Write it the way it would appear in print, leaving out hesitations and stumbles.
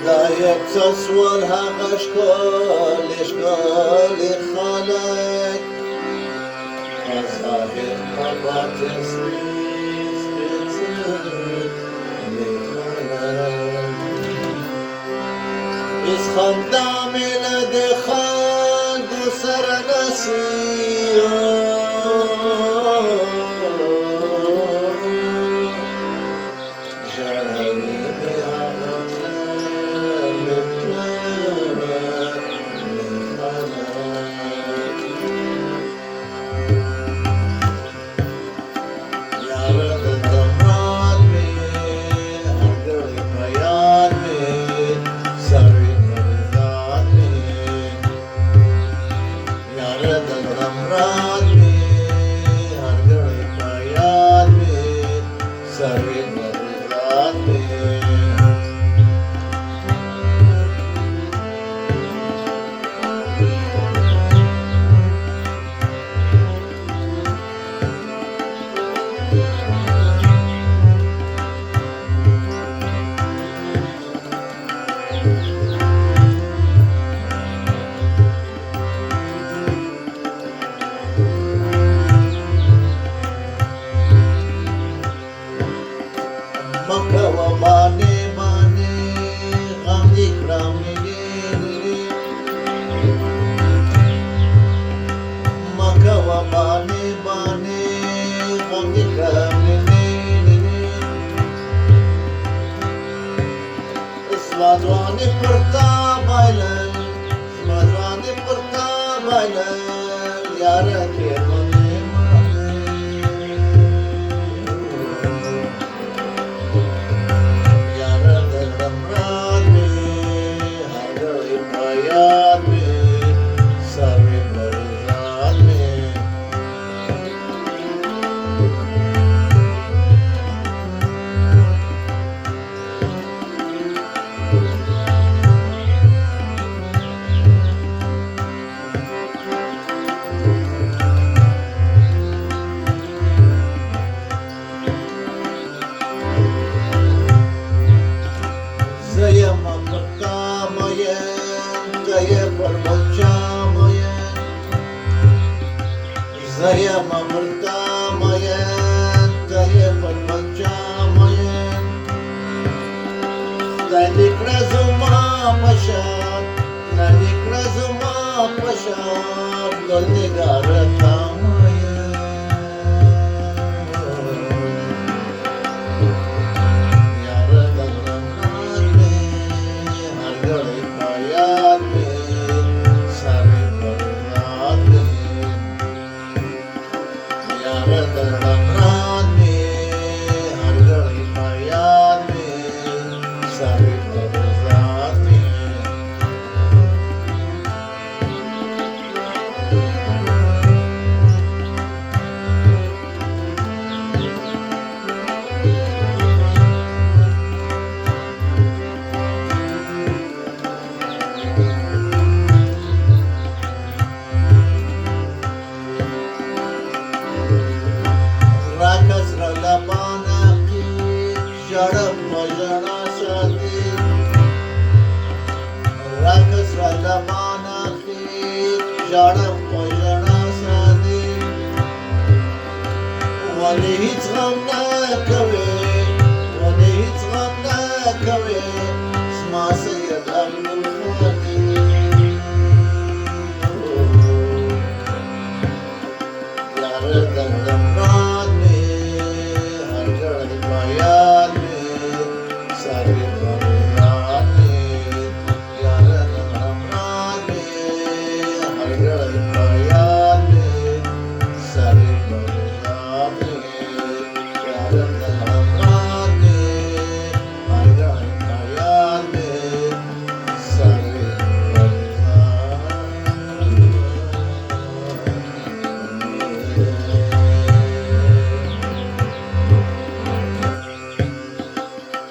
لايق تصورها اشكال خالق مظاهر باطن از خندام لدخان دو سر نسیم Smadwani purta bailan, smadwani purta bailan, yara ke mane mane. Yara dalam rani, hargai bayar me, sari berzat me. Saya memerdamayan, saya permajamayan. Nanik razuma pashat, nanik razuma pashat, dol negara tamayan. Yara dalam me, hargai bayar me, sari berzat me. Yara dalam rani, hargai bayar me, sari berzat me. Rakas ralapana ki sharap majana sati. Rakas ralapana ki sharap majana sati. Wali hiç gam na kave, wali hiç gam na kave. Sma Sayyid Abdul Khani. Yara dalam rani, hargai bayar me, sari berzat me. Yara dalam rani, hargai